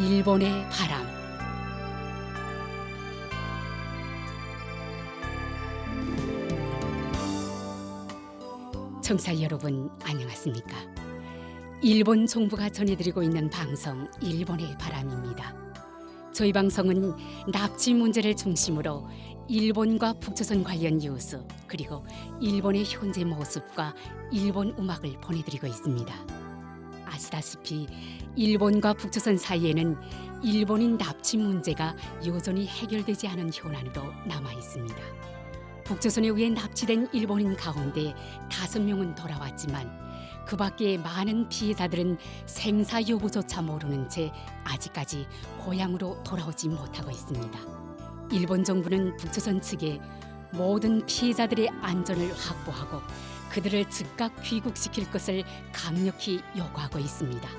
일본의 바람. 청취자 여러분 안녕하십니까? 일본 정부가 전해드리고 있는 방송 일본의 바람입니다. 저희 방송은 납치 문제를 중심으로 일본과 북조선 관련 뉴스 그리고 일본의 현재 모습과 일본 음악을 보내드리고 있습니다. 아시다시피 일본과 북조선 사이에는 일본인 납치 문제가 여전히 해결되지 않은 현안으로 남아 있습니다. 북조선에 의해 납치된 일본인 가운데 5명은 돌아왔지만 그 밖에 많은 피해자들은 생사 여부조차 모르는 채 아직까지 고향으로 돌아오지 못하고 있습니다. 일본 정부는 북조선 측에 모든 피해자들의 안전을 확보하고 그들을 즉각 귀국시킬 것을 강력히 요구하고 있습니다.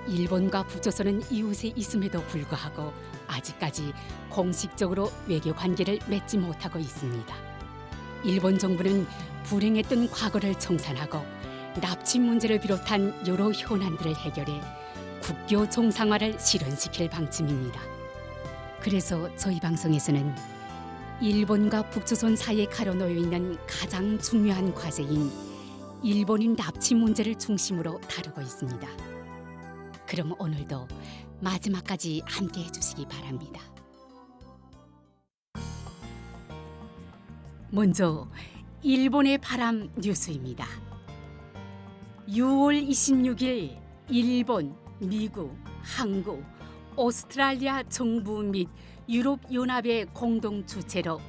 일본과 북조선은 이웃에 있음에도 불구하고 아직까지 공식적으로 외교 관계를 맺지 못하고 있습니다. 일본 정부는 불행했던 과거를 청산하고 납치 문제를 비롯한 여러 현안들을 해결해 국교 정상화를 실현시킬 방침입니다. 그래서 저희 방송에서는 일본과 북조선 사이에 가로놓여 있는 가장 중요한 과제인 일본인 납치 문제를 중심으로 다루고 있습니다. 그럼 오늘도 마지막까지 함께 해주시기 바랍니다. 먼저 일본의 바람 뉴스입니다. 6월 26일 일본, 미국, 한국, 오스트랄리아 정부 및 유럽연합의 공동 주최로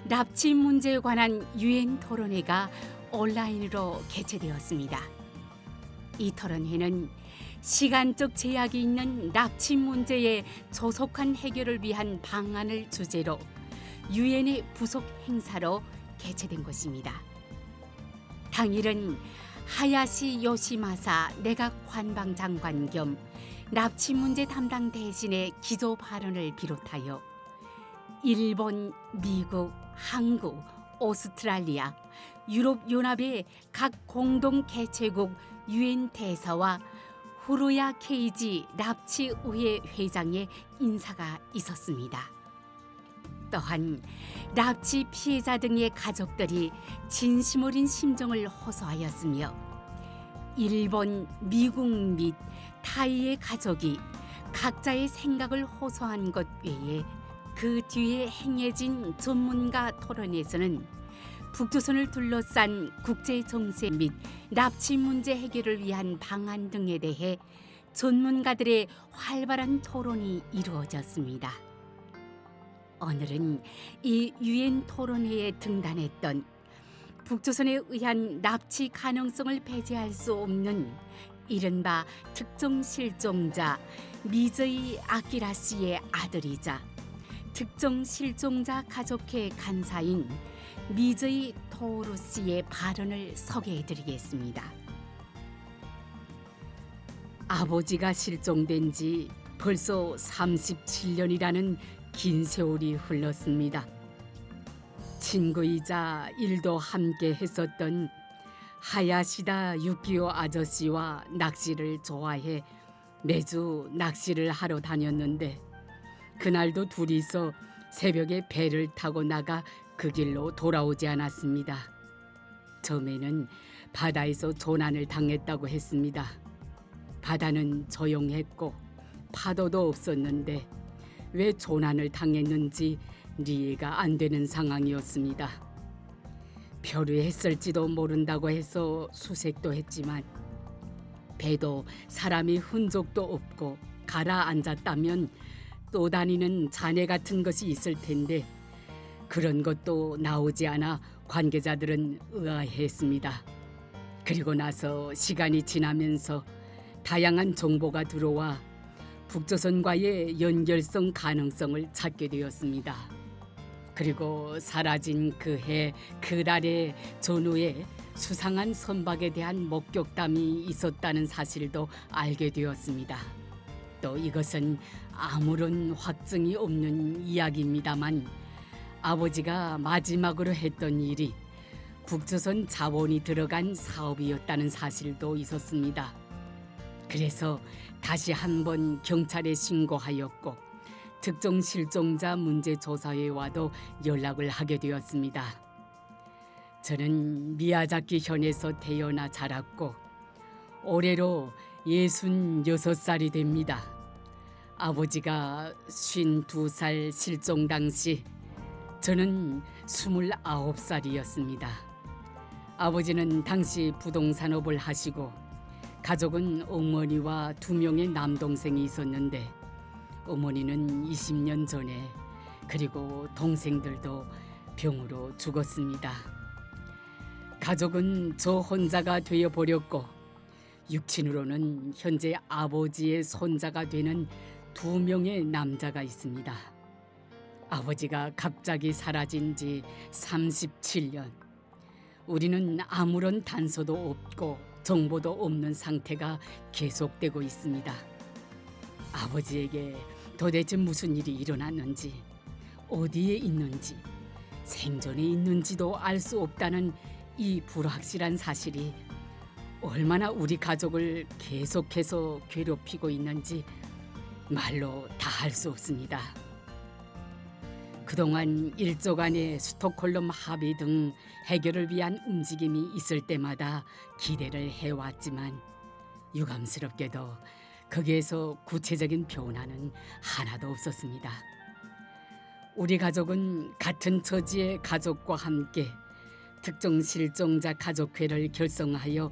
납치 문제에 관한 유엔 토론회가 온라인으로 개최되었습니다. 이 토론회는 시간적 제약이 있는 납치 문제의 조속한 해결을 위한 방안을 주제로 유엔의 부속 행사로 개최된 것입니다. 당일은 하야시 요시마사 내각 관방장관 겸 납치 문제 담당 대신의 기조 발언을 비롯하여 일본, 미국, 한국, 오스트랄리아, 유럽연합의 각 공동 개최국 유엔 대사와 후루야 케이지 납치의회 회장의 인사가 있었습니다. 또한 납치 피해자 등의 가족들이 진심 어린 심정을 호소하였으며 일본, 미국 및 타이의 가족이 각자의 생각을 호소한 것 외에 그 뒤에 행해진 전문가 토론에서는 북조선을 둘러싼 국제 정세 및 납치 문제 해결을 위한 방안 등에 대해 전문가들의 활발한 토론이 이루어졌습니다. 오늘은 이 유엔 토론회에 등단했던 북조선에 의한 납치 가능성을 배제할 수 없는 이른바 특정 실종자 미즈이 아키라 씨의 아들이자 특정 실종자 가족회 간사인 미즈이 토오루 씨의 발언을 소개해드리겠습니다. 아버지가 실종된 지 벌써 37년이라는 긴 세월이 흘렀습니다. 친구이자 일도 함께 했었던 하야시다 유키오 아저씨와 낚시를 좋아해 매주 낚시를 하러 다녔는데 그날도 둘이서 새벽에 배를 타고 나가 그 길로 돌아오지 않았습니다. 처음에는 바다에서 조난을 당했다고 했습니다. 바다는 조용했고 파도도 없었는데 왜 조난을 당했는지 이해가 안 되는 상황이었습니다. 표류했을지도 모른다고 해서 수색도 했지만 배도 사람이 흔적도 없고 가라앉았다면 또 다니는 잔해 같은 것이 있을 텐데 그런 것도 나오지 않아 관계자들은 의아해했습니다. 그리고 나서 시간이 지나면서 다양한 정보가 들어와 북조선과의 연결성 가능성을 찾게 되었습니다. 그리고 사라진 그 해 그날의 전후에 수상한 선박에 대한 목격담이 있었다는 사실도 알게 되었습니다. 또 이것은 아무런 확증이 없는 이야기입니다만 아버지가 마지막으로 했던 일이 북조선 자원이 들어간 사업이었다는 사실도 있었습니다. 그래서 다시 한번 경찰에 신고하였고 특정 실종자 문제 조사회와도 연락을 하게 되었습니다. 저는 미야자키 현에서 태어나 자랐고 올해로 66살이 됩니다. 아버지가 52살 실종 당시 저는 29살이었습니다. 아버지는 당시 부동산업을 하시고 가족은 어머니와 2명의 남동생이 있었는데 어머니는 20년 전에 그리고 동생들도 병으로 죽었습니다. 가족은 저 혼자가 되어버렸고 육친으로는 현재 아버지의 손자가 되는 2명의 남자가 있습니다. 아버지가 갑자기 사라진 지 37년. 우리는 아무런 단서도 없고 정보도 없는 상태가 계속되고 있습니다. 아버지에게 도대체 무슨 일이 일어났는지, 어디에 있는지, 생존에 있는지도 알 수 없다는 이 불확실한 사실이 얼마나 우리 가족을 계속해서 괴롭히고 있는지 말로 다 할 수 없습니다. 그동안 일조간의 스톡홀름 합의 등 해결을 위한 움직임이 있을 때마다 기대를 해왔지만 유감스럽게도 거기에서 구체적인 변화는 하나도 없었습니다. 우리 가족은 같은 처지의 가족과 함께 특정 실종자 가족회를 결성하여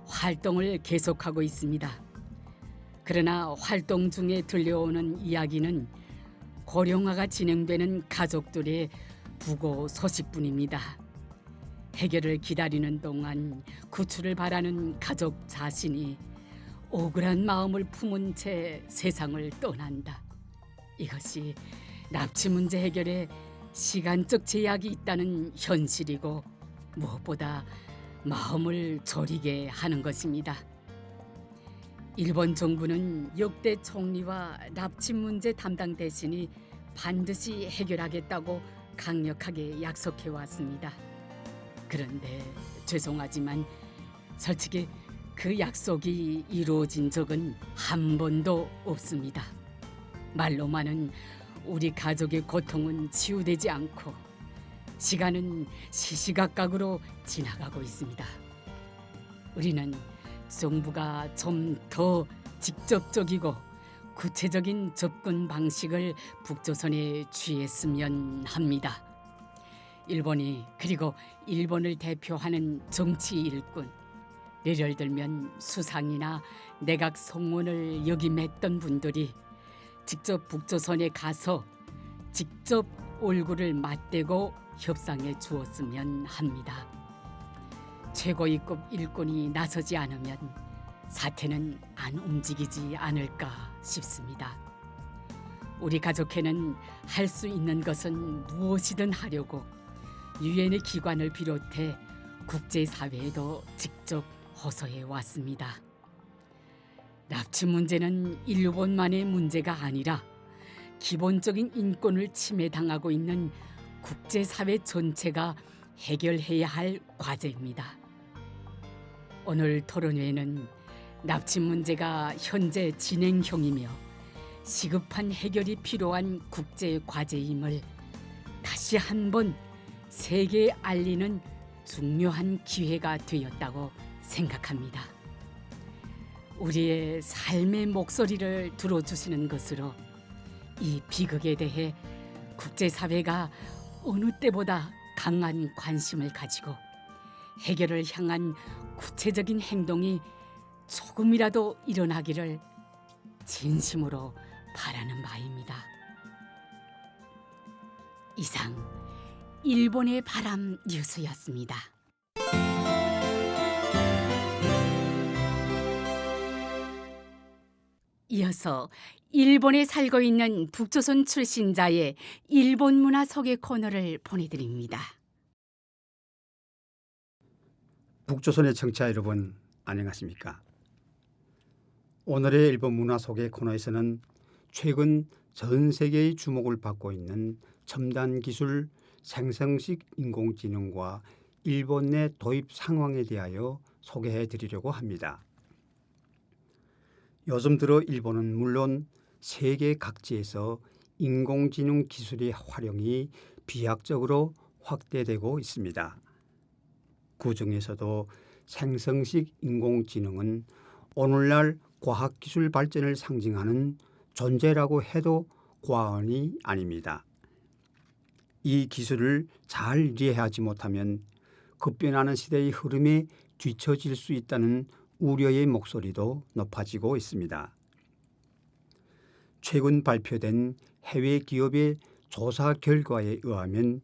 활동을 계속하고 있습니다. 그러나 활동 중에 들려오는 이야기는 고령화가 진행되는 가족들의 부고 소식뿐입니다. 해결을 기다리는 동안 구출을 바라는 가족 자신이 억울한 마음을 품은 채 세상을 떠난다. 이것이 납치 문제 해결에 시간적 제약이 있다는 현실이고 무엇보다 마음을 저리게 하는 것입니다. 일본 정부는 역대 총리와 납치 문제 담당 대신이 반드시 해결하겠다고 강력하게 약속해 왔습니다. 그런데 죄송하지만 솔직히 그 약속이 이루어진 적은 한 번도 없습니다. 말로만은 우리 가족의 고통은 치유되지 않고 시간은 시시각각으로 지나가고 있습니다. 우리는 정부가 좀 더 직접적이고 구체적인 접근 방식을 북조선에 취했으면 합니다. 일본이 그리고 일본을 대표하는 정치 일꾼, 예를 들면 수상이나 내각 성원을 역임했던 분들이 직접 북조선에 가서 직접 얼굴을 맞대고 협상해 주었으면 합니다. 최고위급 일꾼이 나서지 않으면 사태는 안 움직이지 않을까 싶습니다. 우리 가족회는 할 수 있는 것은 무엇이든 하려고 유엔의 기관을 비롯해 국제사회에도 직접 호소해 왔습니다. 납치 문제는 일본만의 문제가 아니라 기본적인 인권을 침해당하고 있는 국제사회 전체가 해결해야 할 과제입니다. 오늘 토론회는 납치 문제가 현재 진행형이며 시급한 해결이 필요한 국제 과제임을 다시 한번 세계에 알리는 중요한 기회가 되었다고 생각합니다. 우리의 삶의 목소리를 들어주시는 것으로 이 비극에 대해 국제사회가 어느 때보다 강한 관심을 가지고 해결을 향한 구체적인 행동이 조금이라도 일어나기를 진심으로 바라는 바입니다. 이상 일본의 바람 뉴스였습니다. 이어서 일본에 살고 있는 북조선 출신자의 일본 문화 소개 코너를 보내드립니다. 북조선의 청취자 여러분, 안녕하십니까? 오늘의 일본 문화 소개 코너에서는 최근 전 세계의 주목을 받고 있는 첨단 기술 생성식 인공지능과 일본 내 도입 상황에 대하여 소개해 드리려고 합니다. 요즘 들어 일본은 물론 세계 각지에서 인공지능 기술의 활용이 비약적으로 확대되고 있습니다. 그 중에서도 생성식 인공지능은 오늘날 과학기술 발전을 상징하는 존재라고 해도 과언이 아닙니다. 이 기술을 잘 이해하지 못하면 급변하는 시대의 흐름에 뒤처질 수 있다는 우려의 목소리도 높아지고 있습니다. 최근 발표된 해외 기업의 조사 결과에 의하면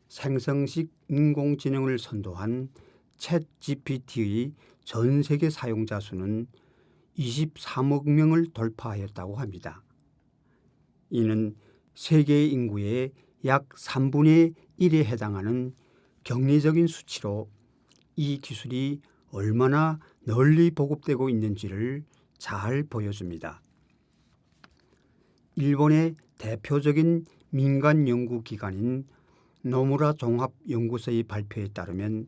생성식 인공지능을 선도한 챗GPT의 전 세계 사용자 수는 23억 명을 돌파하였다고 합니다. 이는 세계 인구의 약 3분의 1에 해당하는 격리적인 수치로 이 기술이 얼마나 널리 보급되고 있는지를 잘 보여줍니다. 일본의 대표적인 민간 연구기관인 노무라 종합연구소의 발표에 따르면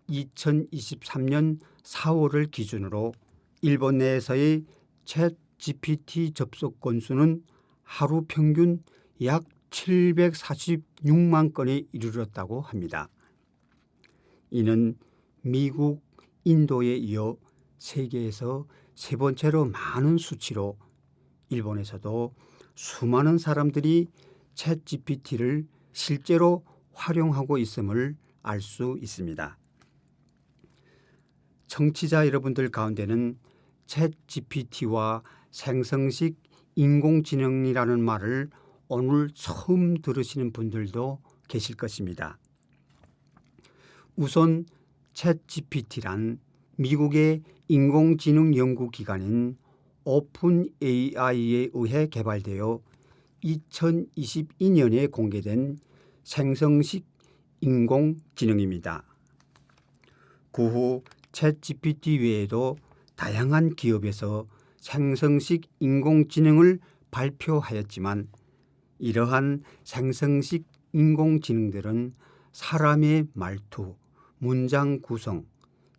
2023년 4월을 기준으로 일본 내에서의 챗 GPT 접속 건수는 하루 평균 약 746만 건에 이르렀다고 합니다. 이는 미국, 인도에 이어 세계에서 세 번째로 많은 수치로 일본에서도 수많은 사람들이 챗 GPT를 실제로 활용하고 있음을 알 수 있습니다. 청취자 여러분들 가운데는 챗 GPT와 생성식 인공지능이라는 말을 오늘 처음 들으시는 분들도 계실 것입니다. 우선 챗 GPT란 미국의 인공지능 연구기관인 오픈 AI에 의해 개발되어 2022년에 공개된 생성식 인공지능입니다. 그 후 챗 GPT 외에도 다양한 기업에서 생성식 인공지능을 발표하였지만 이러한 생성식 인공지능들은 사람의 말투, 문장 구성,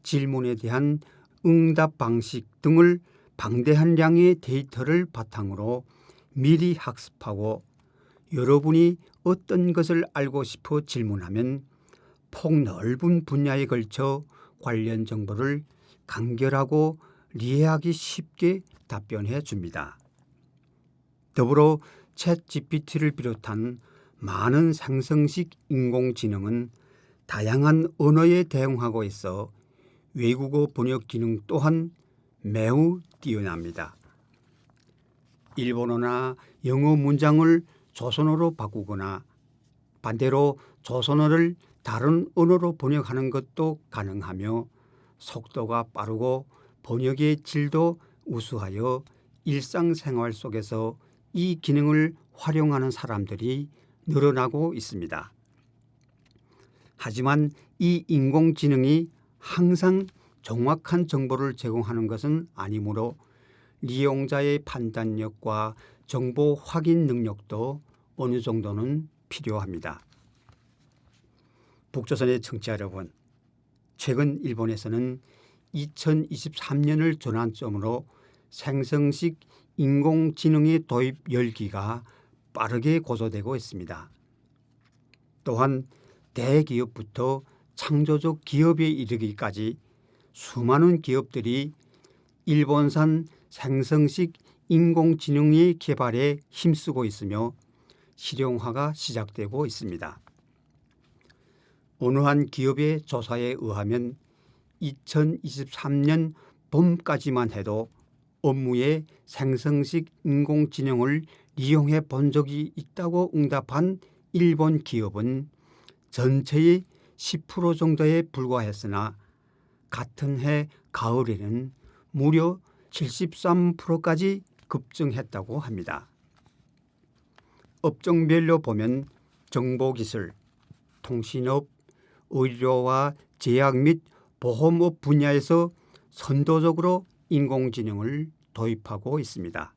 질문에 대한 응답 방식 등을 방대한 양의 데이터를 바탕으로 미리 학습하고 여러분이 어떤 것을 알고 싶어 질문하면 폭넓은 분야에 걸쳐 관련 정보를 간결하고 이해하기 쉽게 답변해 줍니다. 더불어 챗 GPT를 비롯한 많은 생성식 인공지능은 다양한 언어에 대응하고 있어 외국어 번역 기능 또한 매우 뛰어납니다. 일본어나 영어 문장을 조선어로 바꾸거나 반대로 조선어를 다른 언어로 번역하는 것도 가능하며 속도가 빠르고 번역의 질도 우수하여 일상생활 속에서 이 기능을 활용하는 사람들이 늘어나고 있습니다. 하지만 이 인공지능이 항상 정확한 정보를 제공하는 것은 아니므로 이용자의 판단력과 정보 확인 능력도 어느 정도는 필요합니다. 북조선의 청취자 여러분, 최근 일본에서는 2023년을 전환점으로 생성식 인공지능의 도입 열기가 빠르게 고조되고 있습니다. 또한 대기업부터 창조적 기업에 이르기까지 수많은 기업들이 일본산 생성식 인공지능의 개발에 힘쓰고 있으며 실용화가 시작되고 있습니다. 어느 한 기업의 조사에 의하면 2023년 봄까지만 해도 업무에 생성식 인공지능을 이용해 본 적이 있다고 응답한 일본 기업은 전체의 10% 정도에 불과했으나 같은 해 가을에는 무려 73%까지 급증했다고 합니다. 업종별로 보면 정보기술, 통신업, 의료와 제약 및 보험업 분야에서 선도적으로 인공지능을 도입하고 있습니다.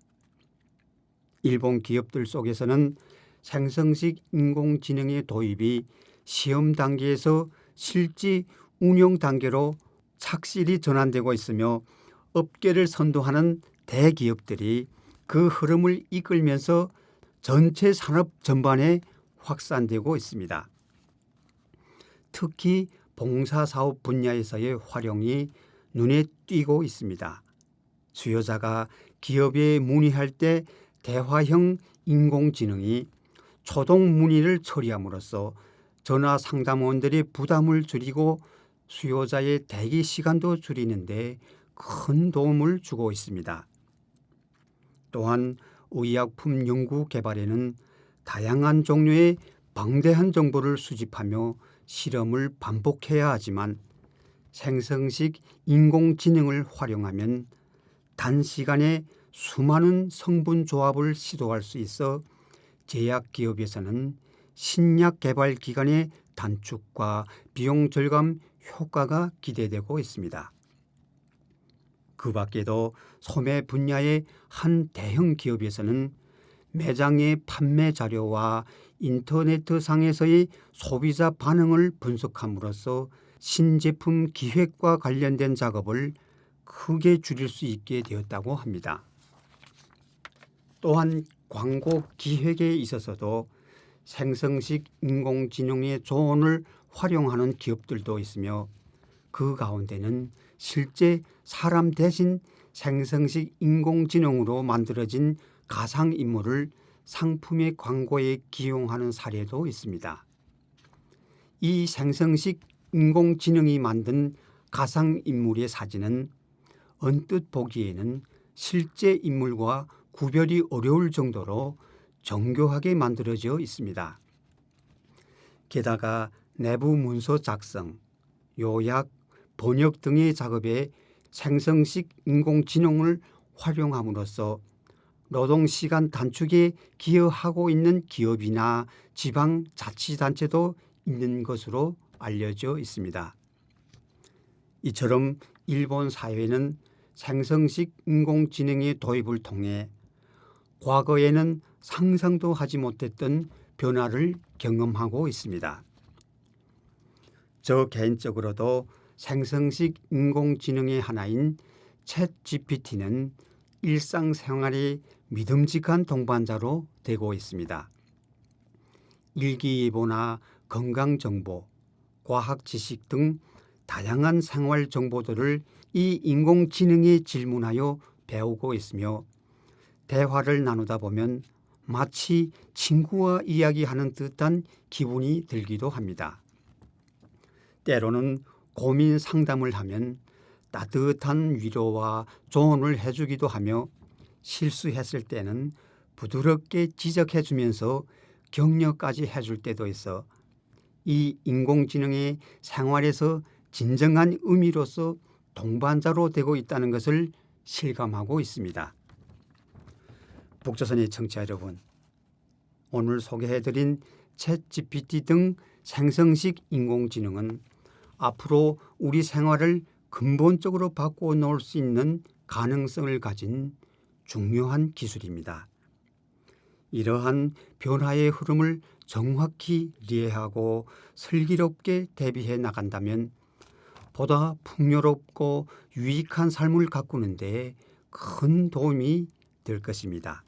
일본 기업들 속에서는 생성식 인공지능의 도입이 시험 단계에서 실제 운영 단계로 착실히 전환되고 있으며 업계를 선도하는 대기업들이 그 흐름을 이끌면서 전체 산업 전반에 확산되고 있습니다. 특히 봉사사업 분야에서의 활용이 눈에 띄고 있습니다. 수요자가 기업에 문의할 때 대화형 인공지능이 초동 문의를 처리함으로써 전화 상담원들의 부담을 줄이고 수요자의 대기 시간도 줄이는 데 큰 도움을 주고 있습니다. 또한 의약품 연구 개발에는 다양한 종류의 방대한 정보를 수집하며 실험을 반복해야 하지만 생성식 인공지능을 활용하면 단시간에 수많은 성분 조합을 시도할 수 있어 제약기업에서는 신약 개발 기간의 단축과 비용 절감 효과가 기대되고 있습니다. 그 밖에도 소매 분야의 한 대형 기업에서는 매장의 판매 자료와 인터네트상에서의 소비자 반응을 분석함으로써 신제품 기획과 관련된 작업을 크게 줄일 수 있게 되었다고 합니다. 또한 광고 기획에 있어서도 생성식 인공지능의 조언을 활용하는 기업들도 있으며 그 가운데는 실제 사람 대신 생성식 인공지능으로 만들어진 가상인물을 상품의 광고에 기용하는 사례도 있습니다. 이 생성식 인공지능이 만든 가상인물의 사진은 언뜻 보기에는 실제 인물과 구별이 어려울 정도로 정교하게 만들어져 있습니다. 게다가 내부 문서 작성, 요약, 번역 등의 작업에 생성식 인공지능을 활용함으로써 노동시간 단축에 기여하고 있는 기업이나 지방자치단체도 있는 것으로 알려져 있습니다. 이처럼 일본 사회는 생성식 인공지능의 도입을 통해 과거에는 상상도 하지 못했던 변화를 경험하고 있습니다. 저 개인적으로도 생성식 인공지능의 하나인 챗 GPT는 일상생활의 믿음직한 동반자로 되고 있습니다. 일기예보나 건강정보, 과학지식 등 다양한 생활 정보들을 이 인공지능에 질문하여 배우고 있으며 대화를 나누다 보면 마치 친구와 이야기하는 듯한 기분이 들기도 합니다. 때로는 고민 상담을 하면 따뜻한 위로와 조언을 해주기도 하며 실수했을 때는 부드럽게 지적해주면서 격려까지 해줄 때도 있어 이 인공지능의 생활에서 진정한 의미로서 동반자로 되고 있다는 것을 실감하고 있습니다. 북조선의 청취자 여러분, 오늘 소개해드린 챗 GPT 등 생성식 인공지능은 앞으로 우리 생활을 근본적으로 바꾸어 놓을 수 있는 가능성을 가진 중요한 기술입니다. 이러한 변화의 흐름을 정확히 이해하고 슬기롭게 대비해 나간다면 보다 풍요롭고 유익한 삶을 가꾸는 데 큰 도움이 될 것입니다.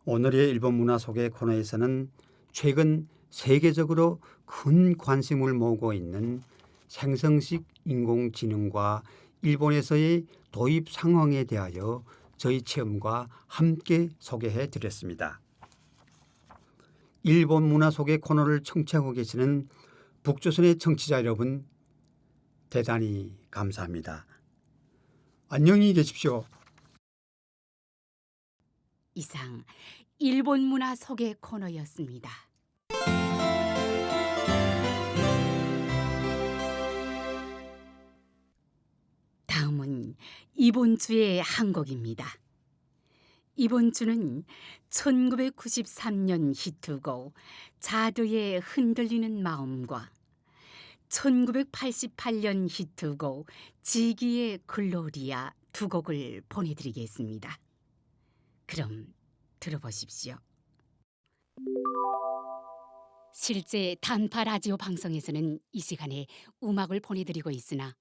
오늘의 일본 문화 소개 코너에서는 최근 세계적으로 큰 관심을 모으고 있는 생성식 인공지능과 일본에서의 도입 상황에 대하여 저희 체험과 함께 소개해 드렸습니다. 일본 문화 소개 코너를 청취하고 계시는 북조선의 청취자 여러분, 대단히 감사합니다. 안녕히 계십시오. 이상 일본 문화 소개 코너였습니다. 다음은 이번 주의 한 곡입니다. 이번 주는 1993년 히트곡 자두의 흔들리는 마음과 1988년 히트곡 지기의 글로리아 두 곡을 보내드리겠습니다. 그럼 들어보십시오. 실제 단파 라디오 방송에서는 이 시간에 음악을 보내드리고 있으나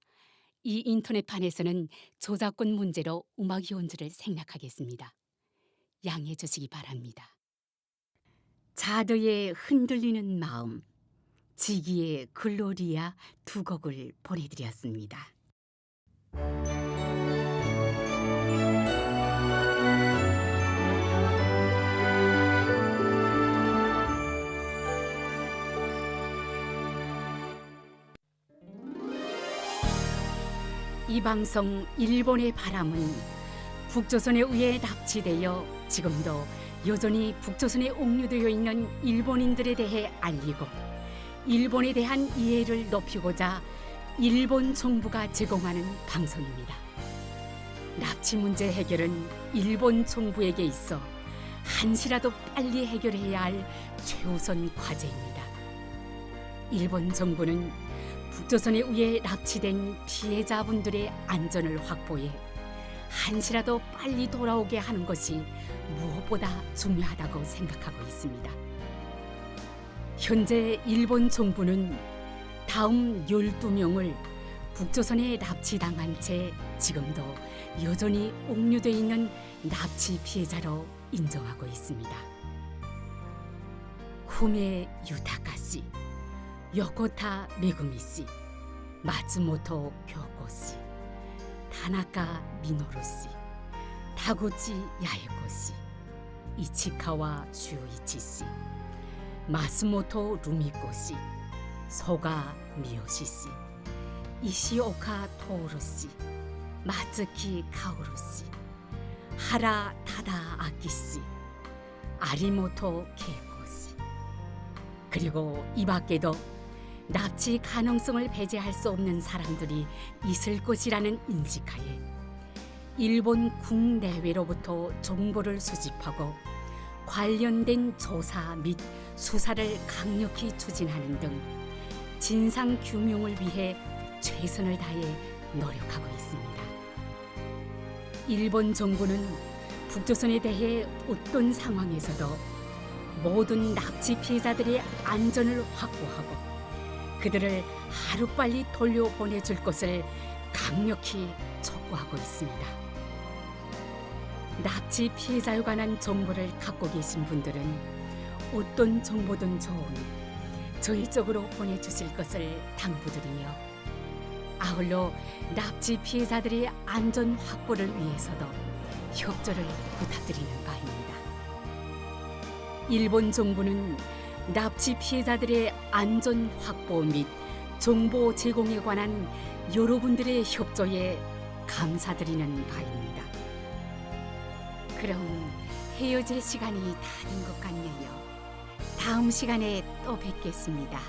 이 인터넷판에서는 저작권 문제로 음악 연주를 생략하겠습니다. 양해해 주시기 바랍니다. 자드의 흔들리는 마음, 지기의 글로리아 두 곡을 보내드렸습니다. 이 방송 일본의 바람은 북조선에 의해 납치되어 지금도 여전히 북조선에 옥류되어 있는 일본인들에 대해 알리고 일본에 대한 이해를 높이고자 일본 정부가 제공하는 방송입니다. 납치 문제 해결은 일본 정부에게 있어 한시라도 빨리 해결해야 할 최우선 과제입니다. 일본 정부는 북조선에 의해 납치된 피해자분들의 안전을 확보해 한시라도 빨리 돌아오게 하는 것이 무엇보다 중요하다고 생각하고 있습니다. 현재 일본 정부는 다음 12명을 북조선에 납치당한 채 지금도 여전히 옥류돼 있는 납치 피해자로 인정하고 있습니다. 쿠메 유타카 씨, 요코타 메구미 씨, 마츠모토 교코 씨, 타나카 미노루 씨, 타구치 야에코 씨, 이치카와 슈이치 씨, 마스모토 루미코 씨, 소가 미요시 씨, 이시오카 토오루 씨, 마츠키 카오루 씨, 하라 타다 아키 씨, 아리모토 케이코 씨, 그리고 이 밖에도 납치 가능성을 배제할 수 없는 사람들이 있을 것이라는 인식하에 일본 국내외로부터 정보를 수집하고 관련된 조사 및 수사를 강력히 추진하는 등 진상 규명을 위해 최선을 다해 노력하고 있습니다. 일본 정부는 북조선에 대해 어떤 상황에서도 모든 납치 피해자들의 안전을 확보하고 그들을 하루빨리 돌려보내줄 것을 강력히 촉구하고 있습니다. 납치 피해자에 관한 정보를 갖고 계신 분들은 어떤 정보든 좋으니 저희 쪽으로 보내주실 것을 당부드리며 아울러 납치 피해자들의 안전 확보를 위해서도 협조를 부탁드리는 바입니다. 일본 정부는 납치 피해자들의 안전 확보 및 정보 제공에 관한 여러분들의 협조에 감사드리는 바입니다. 그럼 헤어질 시간이 다 된 것 같네요. 다음 시간에 또 뵙겠습니다.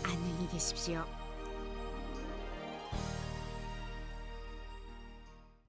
안녕히 계십시오.